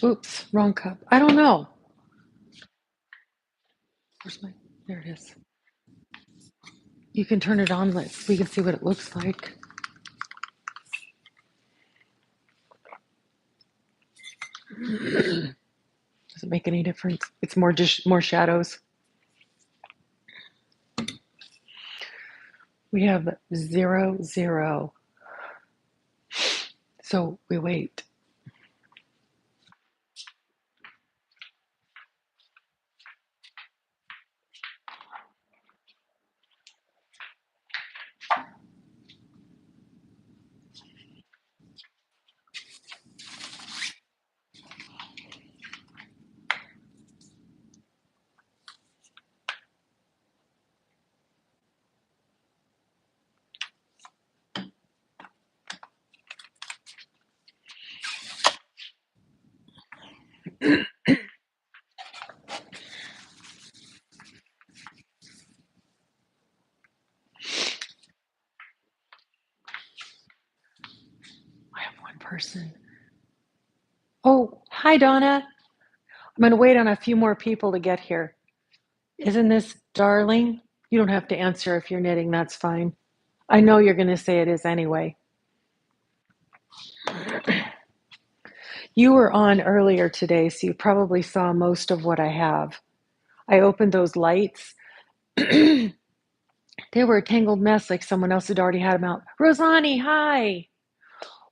Oops, wrong cup. I don't know. Where's my, there it is. You can turn it on. We can see what it looks like. Does it make any difference? It's more shadows. We have 0, 0. So we wait. I have one person. Oh, hi, Donna. I'm going to wait on a few more people to get here. Isn't this darling? You don't have to answer if you're knitting. That's fine. I know you're going to say it is anyway. You were on earlier today, so you probably saw most of what I have. I opened those lights. They were a tangled mess, like someone else had already had them out. Rosani, hi.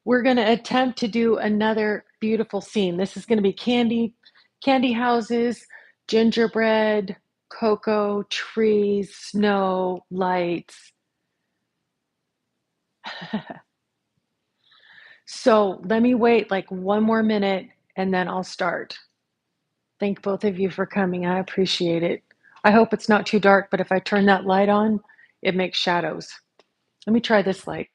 We're going to attempt to do another beautiful scene. This is going to be candy houses, gingerbread, cocoa, trees, snow, lights. So let me wait like one more minute and then I'll start. Thank both of you for coming. I appreciate it. I hope it's not too dark, but if I turn that light on, it makes shadows. Let me try this light.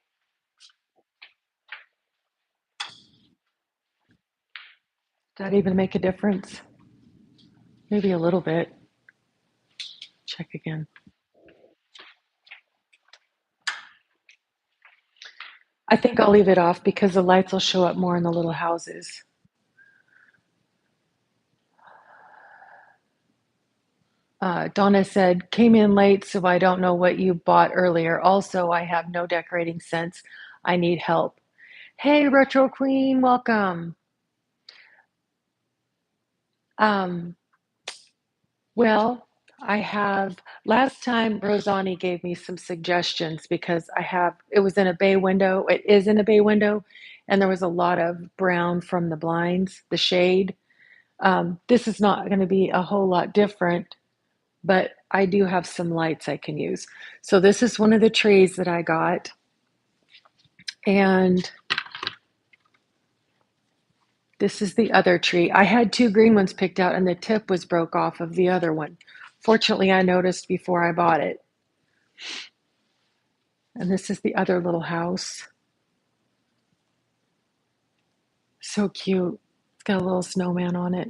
Does that even make a difference? Maybe a little bit. Check again. I think I'll leave it off because the lights will show up more in the little houses. Donna said, came in late, so I don't know what you bought earlier. Also, I have no decorating sense. I need help. Hey, Retro Queen, welcome. Um, well, I have, last time Rosani gave me some suggestions because it was in a bay window. It is in a bay window, and there was a lot of brown from the blinds, the shade. This is not going to be a whole lot different, but I do have some lights I can use. So this is one of the trees that I got, and this is the other tree. I had two green ones picked out, and the tip was broke off of the other one. Fortunately, I noticed before I bought it. And this is the other little house. So cute. It's got a little snowman on it.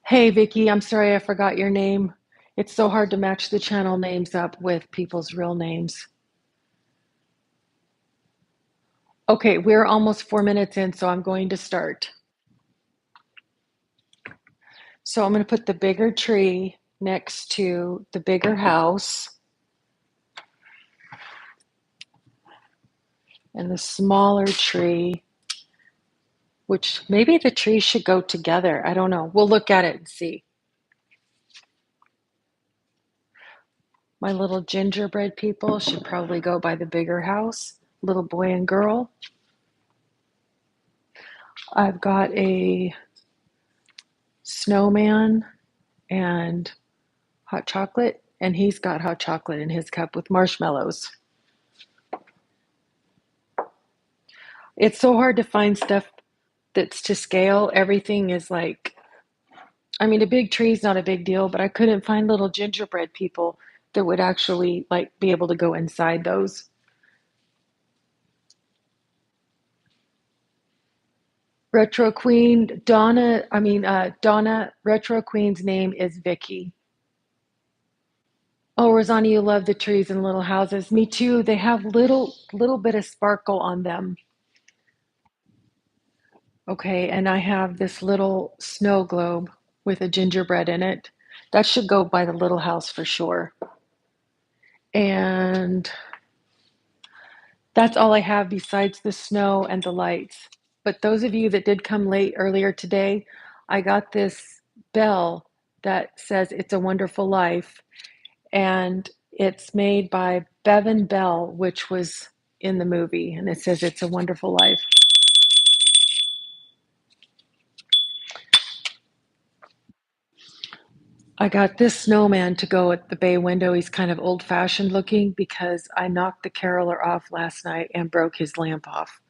Hey, Vicky, I'm sorry I forgot your name. It's so hard to match the channel names up with people's real names. Okay, we're almost 4 minutes in, so I'm going to start. So I'm going to put the bigger tree next to the bigger house, and the smaller tree, which maybe the trees should go together. I don't know. We'll look at it and see. My little gingerbread people should probably go by the bigger house, little boy and girl. I've got a snowman and hot chocolate, and he's got hot chocolate in his cup with marshmallows. It's so hard to find stuff that's to scale. Everything is like, I mean, a big tree is not a big deal, but I couldn't find little gingerbread people that would actually like be able to go inside those. Retro Queen, Donna, Retro Queen's name is Vicky. Oh, Rosanna, you love the trees and little houses. Me too. They have little bit of sparkle on them. Okay, and I have this little snow globe with a gingerbread in it. That should go by the little house for sure. And that's all I have besides the snow and the lights. But those of you that did come late earlier today, I got this bell that says It's a Wonderful Life, and it's made by Bevan Bell, which was in the movie, and it says It's a Wonderful Life. I got this snowman to go at the bay window. He's kind of old fashioned looking because I knocked the caroler off last night and broke his lamp off.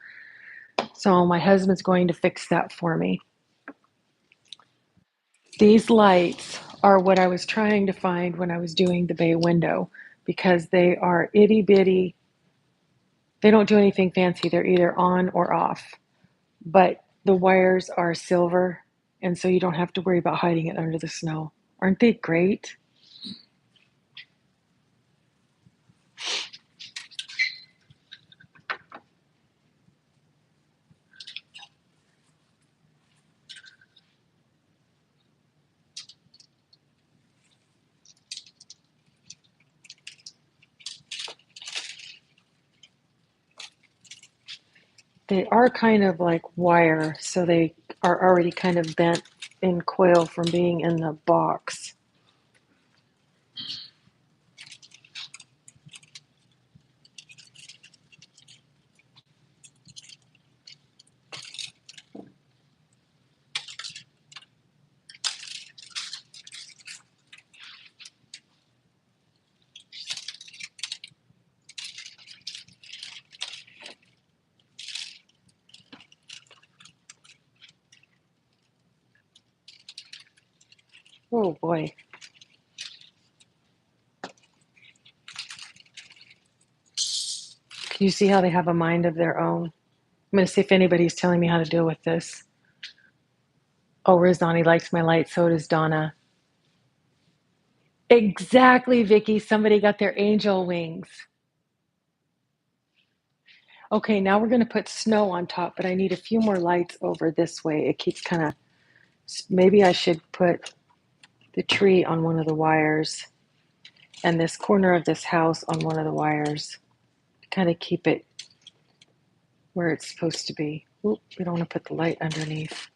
So my husband's going to fix that for me. These lights are what I was trying to find when I was doing the bay window because they are itty bitty. They don't do anything fancy. They're either on or off, but the wires are silver, and so you don't have to worry about hiding it under the snow. Aren't they great? They are kind of like wire, so they are already kind of bent in coil from being in the box. Oh boy. Can you see how they have a mind of their own? I'm going to see if anybody's telling me how to deal with this. Oh, Rizani likes my light, so does Donna. Exactly, Vicky. Somebody got their angel wings. Okay, now we're going to put snow on top, but I need a few more lights over this way. It keeps kind of, maybe I should put the tree on one of the wires and this corner of this house on one of the wires. Kind of keep it where it's supposed to be. Oop, we don't want to put the light underneath.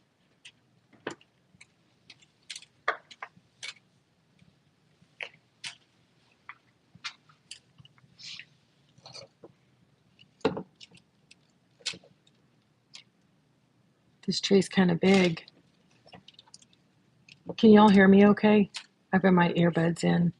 This tree's kind of big. Can y'all hear me okay? I've got my earbuds in.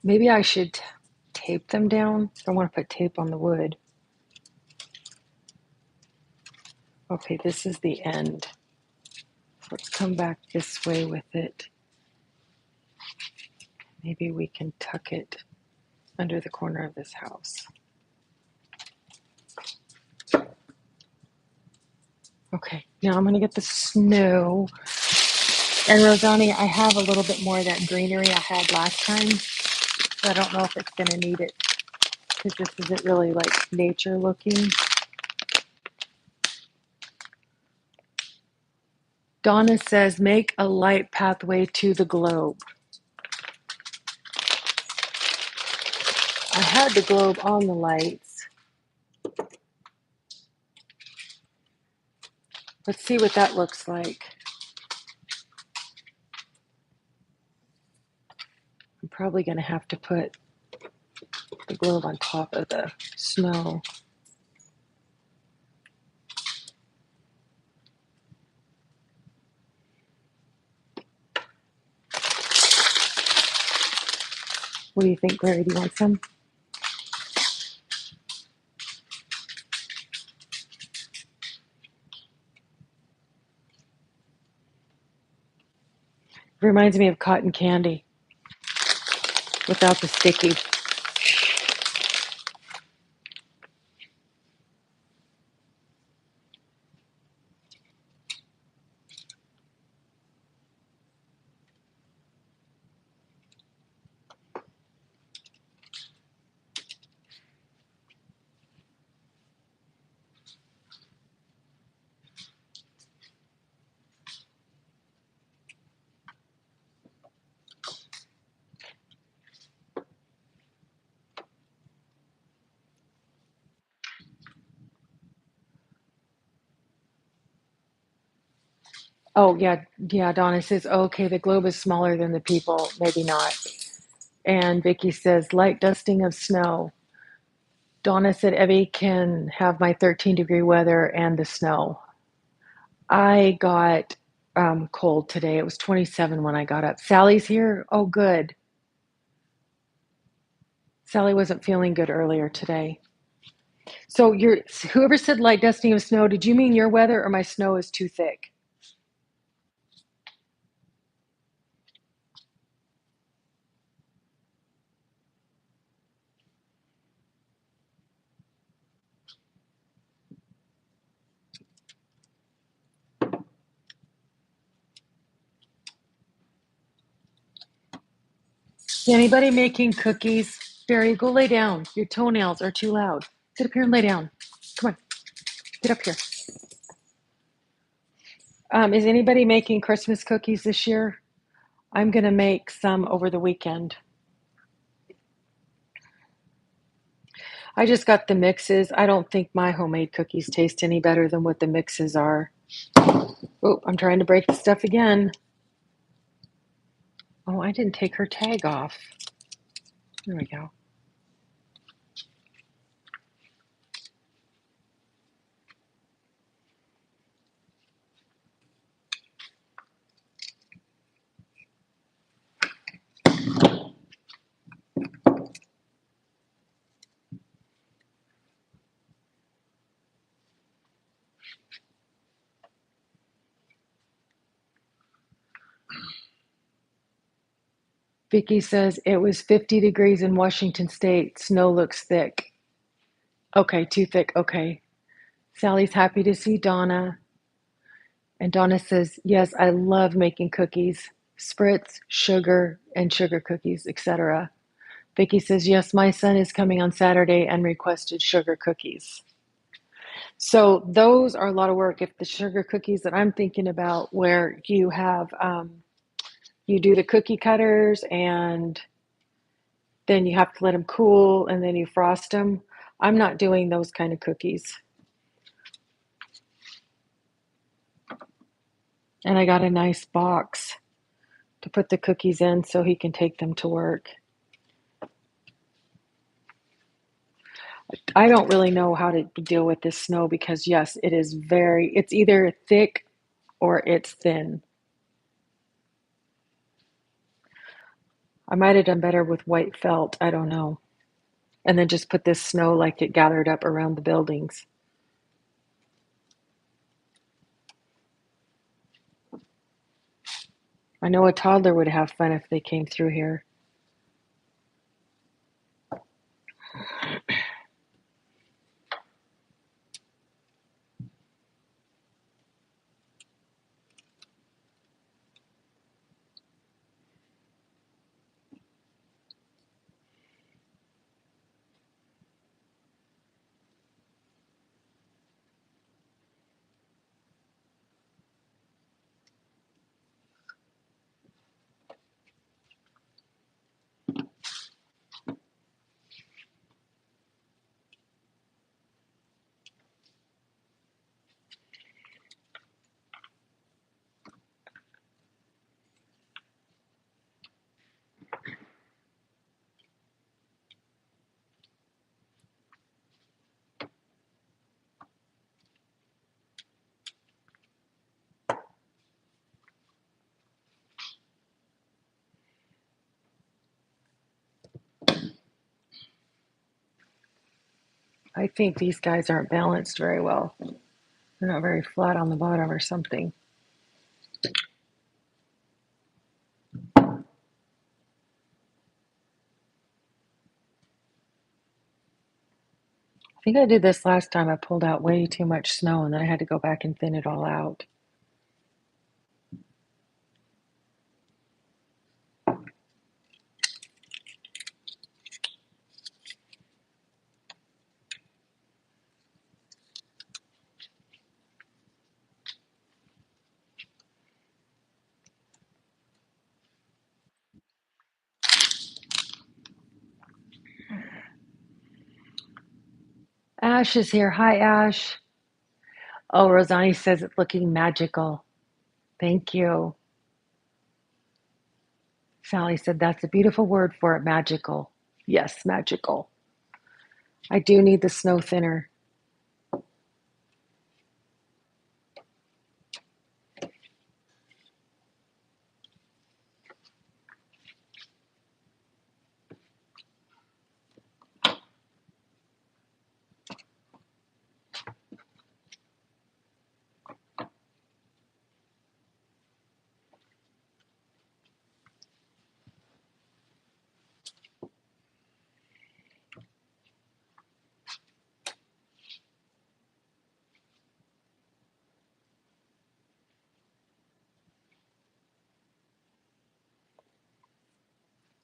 Maybe I should tape them down. I don't want to put tape on the wood. Okay, this is the end. Let's come back this way with it. Maybe we can tuck it under the corner of this house. Okay, now I'm going to get the snow. And Rosani, I have a little bit more of that greenery I had last time. So I don't know if it's going to need it because this isn't really like nature looking. Donna says, make a light pathway to the globe. I had the globe on the lights. Let's see what that looks like. I'm probably going to have to put the globe on top of the snow. What do you think, Larry? Do you want some? It reminds me of cotton candy without the sticky. Oh, yeah, yeah. Donna says, okay, the globe is smaller than the people. Maybe not. And Vicky says, light dusting of snow. Donna said, Evie can have my 13-degree weather and the snow. I got cold today. It was 27 when I got up. Sally's here. Oh, good. Sally wasn't feeling good earlier today. So whoever said light dusting of snow, did you mean your weather or my snow is too thick? Is anybody making cookies? Barry, go lay down. Your toenails are too loud. Sit up here and lay down. Come on, get up here. Is anybody making Christmas cookies this year? I'm going to make some over the weekend. I just got the mixes. I don't think my homemade cookies taste any better than what the mixes are. Oh, I'm trying to break the stuff again. Oh, I didn't take her tag off. There we go. Vicky says it was 50 degrees in Washington State. Snow looks thick. Okay, too thick. Okay. Sally's happy to see Donna. And Donna says, yes, I love making cookies, spritz, sugar, and sugar cookies, etc. Vicky says, yes, my son is coming on Saturday and requested sugar cookies. So those are a lot of work. If the sugar cookies that I'm thinking about, where you have, you do the cookie cutters and then you have to let them cool and then you frost them. I'm not doing those kind of cookies. And I got a nice box to put the cookies in so he can take them to work. I don't really know how to deal with this snow because, yes, it's either thick or it's thin. I might have done better with white felt. I don't know. And then just put this snow like it gathered up around the buildings. I know a toddler would have fun if they came through here. I think these guys aren't balanced very well. They're not very flat on the bottom or something. I think I did this last time. I pulled out way too much snow and then I had to go back and thin it all out. Ash is here. Hi, Ash. Oh, Rosani says it's looking magical. Thank you. Sally said, that's a beautiful word for it, magical. Yes, magical. I do need the snow thinner.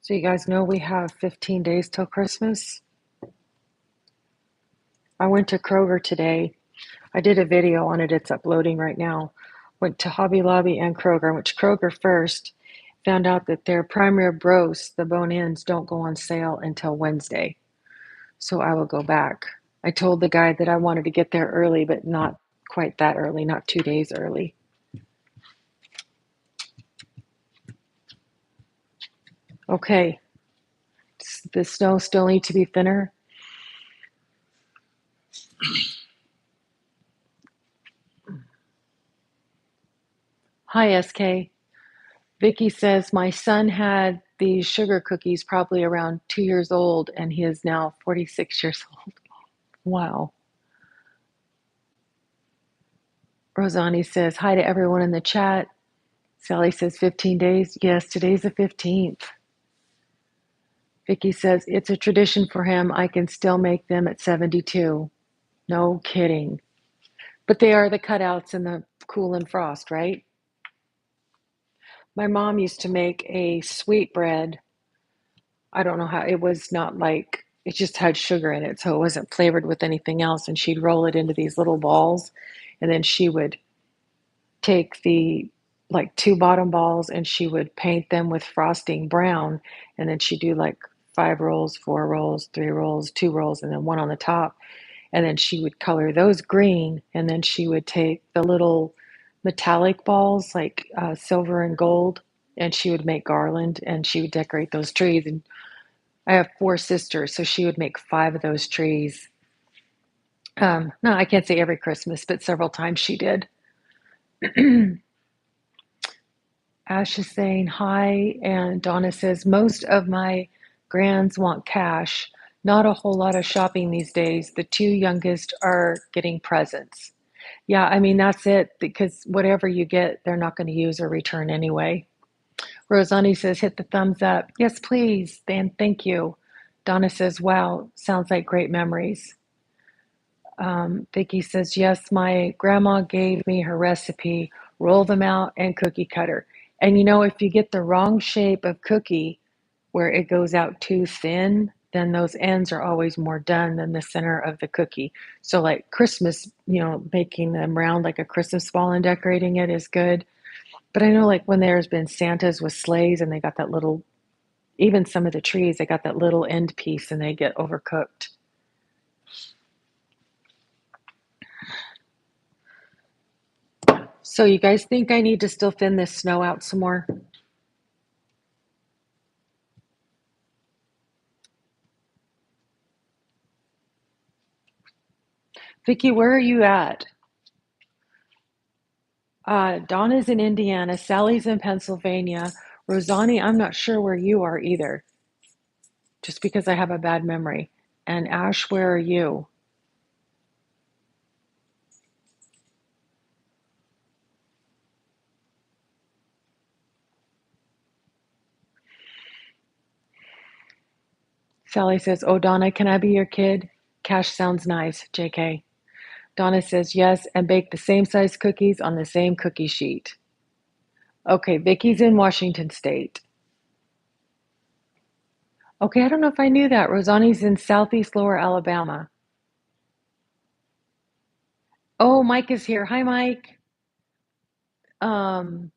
So you guys know we have 15 days till Christmas. I went to Kroger today. I did a video on it. It's uploading right now. Went to Hobby Lobby and Kroger. I went to Kroger first. Found out that their prime rib roasts, the bone-ins, don't go on sale until Wednesday. So I will go back. I told the guy that I wanted to get there early, but not quite that early, not 2 days early. Okay, the snow still needs to be thinner. Hi, SK. Vicky says, my son had these sugar cookies probably around 2 years old, and he is now 46 years old. Wow. Rosani says, hi to everyone in the chat. Sally says, 15 days. Yes, today's the 15th. Vicky says, it's a tradition for him. I can still make them at 72. No kidding. But they are the cutouts in the cool and frost, right? My mom used to make a sweet bread. I don't know how, it was not like, it just had sugar in it, so it wasn't flavored with anything else. And she'd roll it into these little balls, and then she would take the like two bottom balls and she would paint them with frosting brown, and then she'd do like 5 rolls, 4 rolls, 3 rolls, 2 rolls, and then one on the top. And then she would color those green, and then she would take the little metallic balls like silver and gold, and she would make garland and she would decorate those trees. And I have 4 sisters, so she would make 5 of those trees. No, I can't say every Christmas, but several times she did. Ash is saying hi, and Donna says, most of my grands want cash. Not a whole lot of shopping these days. The 2 youngest are getting presents. Yeah, I mean, that's it, because whatever you get, they're not going to use or return anyway. Rosani says, hit the thumbs up. Yes, please. Dan, thank you. Donna says, wow, sounds like great memories. Vicky says, yes, my grandma gave me her recipe, roll them out and cookie cutter. And you know, if you get the wrong shape of cookie where it goes out too thin, then those ends are always more done than the center of the cookie. So like Christmas, making them round like a Christmas ball and decorating it is good. But I know like when there's been Santas with sleighs and they got that little, even some of the trees, they got that little end piece and they get overcooked. So you guys think I need to still thin this snow out some more? Vicky, where are you at? Donna's in Indiana. Sally's in Pennsylvania. Rosani, I'm not sure where you are either, just because I have a bad memory. And Ash, where are you? Sally says, oh, Donna, can I be your kid? Cash sounds nice, JK. Donna says, yes, and bake the same size cookies on the same cookie sheet. Okay, Vicky's in Washington State. Okay, I don't know if I knew that. Rosani's in Southeast Lower Alabama. Oh, Mike is here. Hi, Mike. Um,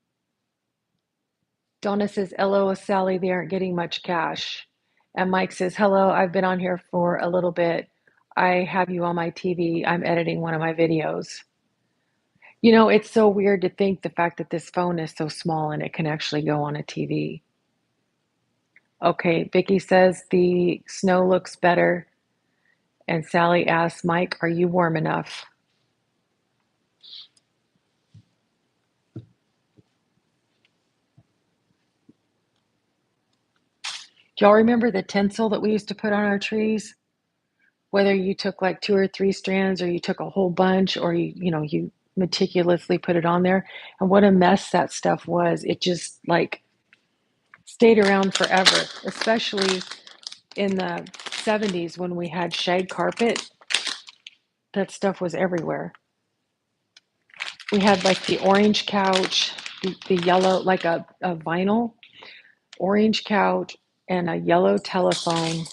Donna says, hello, Sally, they aren't getting much cash. And Mike says, hello, I've been on here for a little bit. I have you on my TV. I'm editing one of my videos. It's so weird to think the fact that this phone is so small and it can actually go on a TV. Okay, Vicky says the snow looks better, and Sally asks Mike, "Are you warm enough?" Do y'all remember the tinsel that we used to put on our trees? Whether you took like two or three strands, or you took a whole bunch, or you meticulously put it on there, and what a mess that stuff was. It just like stayed around forever, especially in the 70s when we had shag carpet. That stuff was everywhere. We had like the orange couch, the yellow, like a vinyl orange couch, and a yellow telephone.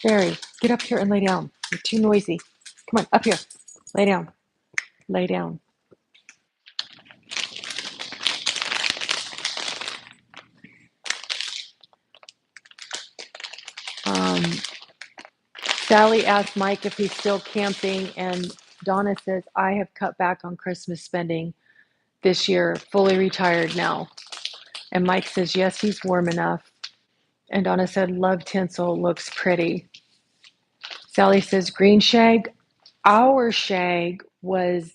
Barry, get up here and lay down. You're too noisy. Come on, up here. Lay down. Lay down. Um, Sally asked Mike if he's still camping, and Donna says, I have cut back on Christmas spending this year, fully retired now. And Mike says, yes, he's warm enough. And Donna said, love tinsel, looks pretty. Sally says, green shag. Our shag was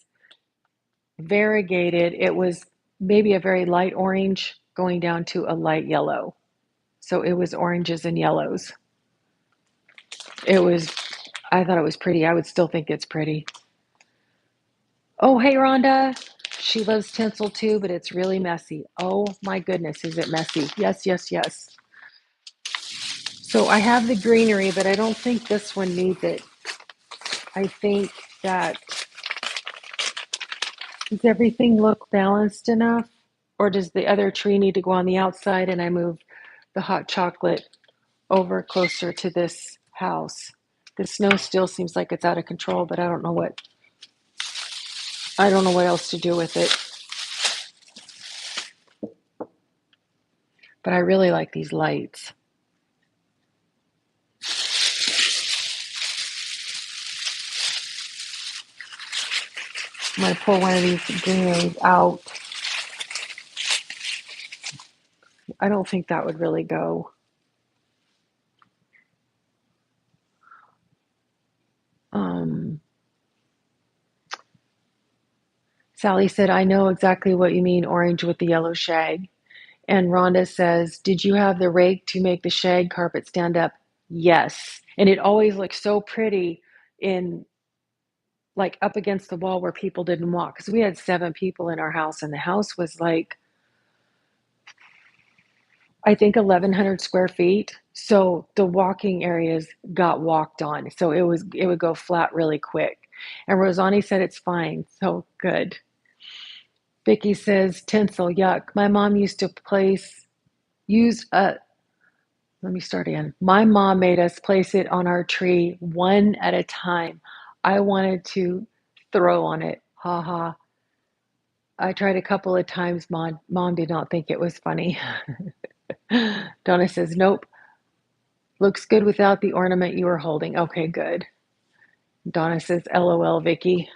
variegated. It was maybe a very light orange going down to a light yellow. So it was oranges and yellows. It was, I thought it was pretty. I would still think it's pretty. Oh, hey, Rhonda. She loves tinsel too, but it's really messy. Oh my goodness, is it messy? Yes, yes, yes. So I have the greenery, but I don't think this one needs it. I think that, does everything look balanced enough? Or does the other tree need to go on the outside and I move the hot chocolate over closer to this house? The snow still seems like it's out of control, but I don't know what else to do with it. But I really like these lights. I'm going to pull one of these greeneries out. I don't think that would really go. Um, Sally said, I know exactly what you mean, orange with the yellow shag. And Rhonda says, did you have the rake to make the shag carpet stand up? Yes. And it always looks so pretty in like up against the wall where people didn't walk. Because we had 7 people in our house, and the house was like, I think 1,100 square feet. So the walking areas got walked on. So it would go flat really quick. And Rosani said it's fine. So good. Vicky says tinsel, yuck. My mom used to use a let me start again. My mom made us place it on our tree one at a time. I wanted to throw on it. Ha ha. I tried a couple of times. Mom did not think it was funny. Donna says, nope. Looks good without the ornament you were holding. Okay, good. Donna says, LOL, Vicky.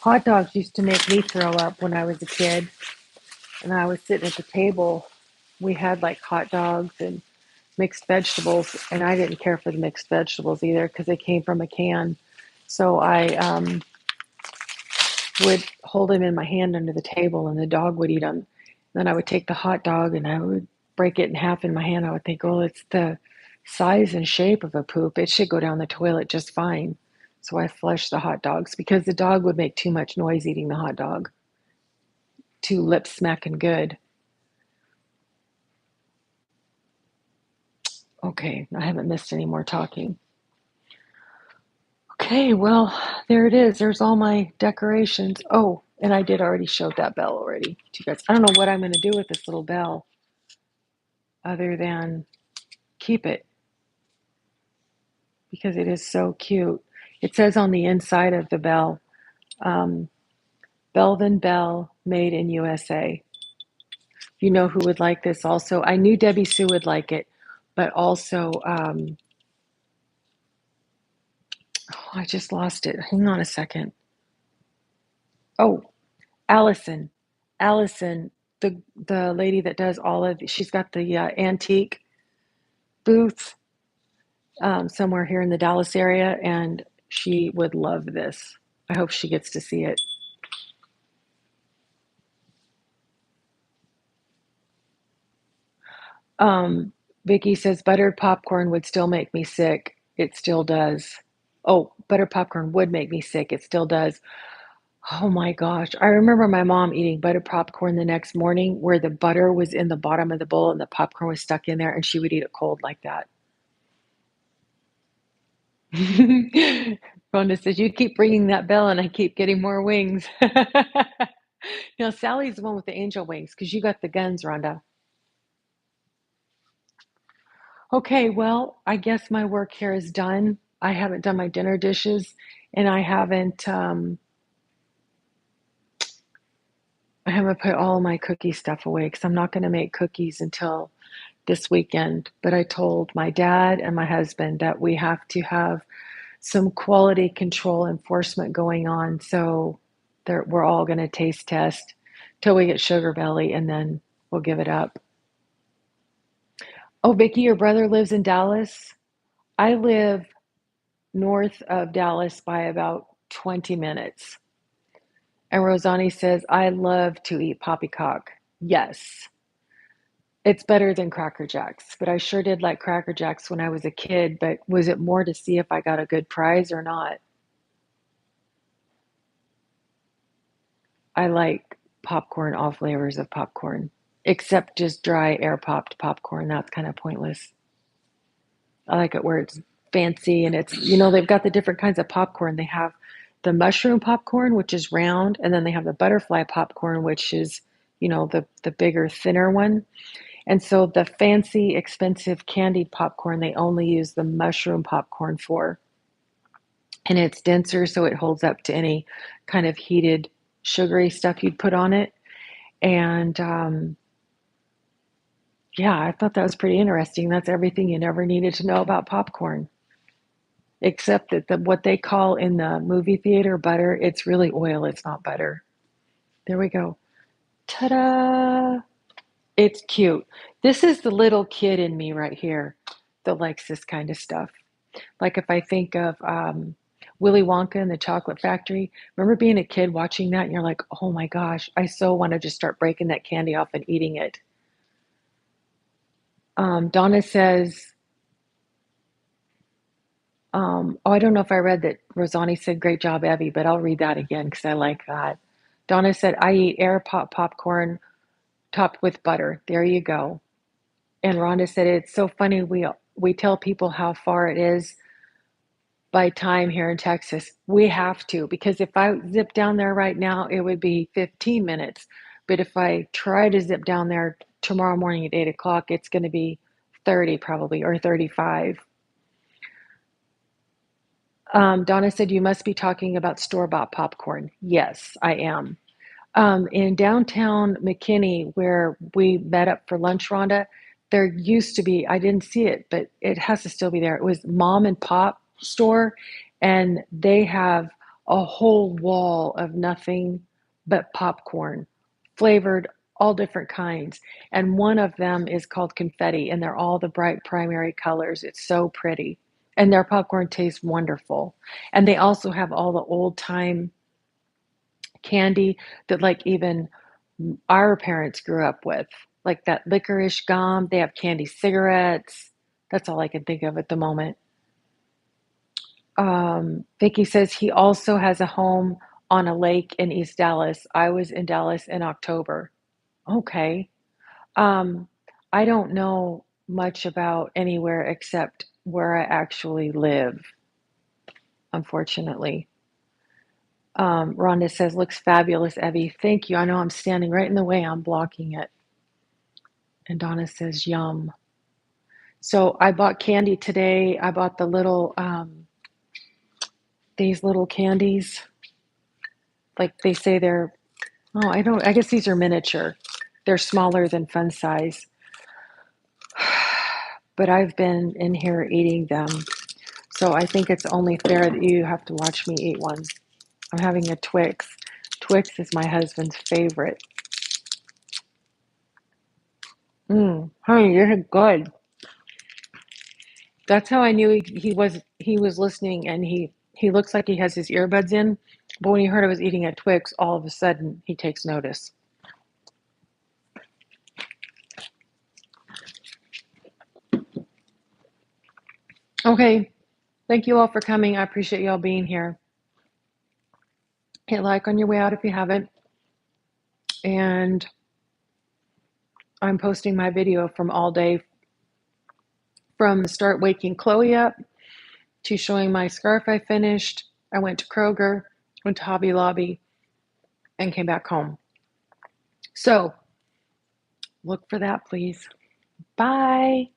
Hot dogs used to make me throw up when I was a kid. And I was sitting at the table. We had like hot dogs and mixed vegetables, and I didn't care for the mixed vegetables either because they came from a can. So I would hold them in my hand under the table, and the dog would eat them. Then I would take the hot dog and I would break it in half in my hand. I would think, oh, it's the size and shape of a poop. It should go down the toilet just fine. So I flushed the hot dogs because the dog would make too much noise eating the hot dog. Too lip smacking good. Okay, I haven't missed any more talking. Okay, well, there it is. There's all my decorations. Oh, and I did already show that bell already to you guys. I don't know what I'm going to do with this little bell other than keep it because it is so cute. It says on the inside of the bell, um, Belvin Bell, made in USA. You know who would like this also? I knew Debbie Sue would like it, but also, I just lost it. Hang on a second. Oh, Allison. Allison, the lady that does all of, she's got the antique booth somewhere here in the Dallas area, and she would love this. I hope she gets to see it. Um, Vicky says buttered popcorn would still make me sick. It still does. Oh, buttered popcorn would make me sick. It still does. Oh my gosh. I remember my mom eating buttered popcorn the next morning where the butter was in the bottom of the bowl and the popcorn was stuck in there, and she would eat it cold like that. Rhonda says, you keep ringing that bell and I keep getting more wings. Now, Sally's the one with the angel wings because you got the guns, Rhonda. Okay, well, I guess my work here is done. I haven't done my dinner dishes and I haven't put all my cookie stuff away because I'm not going to make cookies until this weekend. But I told my dad and my husband that we have to have some quality control enforcement going on. So we're all going to taste test till we get sugar belly and then we'll give it up. Oh, Vicky, your brother lives in Dallas. I live north of Dallas by about 20 minutes. And Rosani says, I love to eat poppycock. Yes, it's better than Cracker Jacks, but I sure did like Cracker Jacks when I was a kid. But was it more to see if I got a good prize or not? I like popcorn, all flavors of popcorn, except just dry air popped popcorn. That's kind of pointless. I like it where it's fancy and they've got the different kinds of popcorn. They have the mushroom popcorn, which is round, and then they have the butterfly popcorn, which is, the bigger, thinner one. And so the fancy, expensive candied popcorn, they only use the mushroom popcorn for. And it's denser, so it holds up to any kind of heated, sugary stuff you'd put on it. And yeah, I thought that was pretty interesting. That's everything you never needed to know about popcorn, except that what they call in the movie theater butter, it's really oil, it's not butter. There we go. Ta-da! It's cute. This is the little kid in me right here that likes this kind of stuff. Like if I think of Willy Wonka and the Chocolate Factory, remember being a kid watching that and you're like, oh my gosh, I so want to just start breaking that candy off and eating it. Donna says, oh, I don't know if I read that Rosani said, great job, Evie, but I'll read that again because I like that. Donna said, I eat air pop popcorn topped with butter. There you go. And Rhonda said, it's so funny. We tell people how far it is by time here in Texas. We have to, because if I zip down there right now, it would be 15 minutes. But if I try to zip down there tomorrow morning at 8 o'clock, it's going to be 30 probably, or 35. Donna said, you must be talking about store-bought popcorn. Yes, I am. In downtown McKinney, where we met up for lunch, Rhonda, there used to be, I didn't see it, but it has to still be there. It was Mom and Pop store, and they have a whole wall of nothing but popcorn, flavored all different kinds. And one of them is called confetti, and they're all the bright primary colors. It's so pretty. And their popcorn tastes wonderful. And they also have all the old time candy that like even our parents grew up with, like that licorice gum. They have candy cigarettes. That's all I can think of at the moment. Vicky says he also has a home on a lake in East Dallas. I was in Dallas in October. Okay. Um, I don't know much about anywhere except where I actually live, unfortunately. Rhonda says, looks fabulous, Evie. Thank you. I know I'm standing right in the way. I'm blocking it. And Donna says, yum. So I bought candy today. I bought these little candies. Like they say I guess these are miniature. They're smaller than fun size. But I've been in here eating them. So I think it's only fair that you have to watch me eat one. I'm having a Twix. Twix is my husband's favorite. Honey, this is good. That's how I knew he was listening, and he looks like he has his earbuds in, but when he heard I was eating a Twix, all of a sudden he takes notice. Okay, thank you all for coming. I appreciate y'all being here. Hit like on your way out if you haven't, and I'm posting my video from all day, from the start waking Chloe up to showing my scarf I finished. I went to Kroger, went to Hobby Lobby, and came back home. So look for that, please. Bye.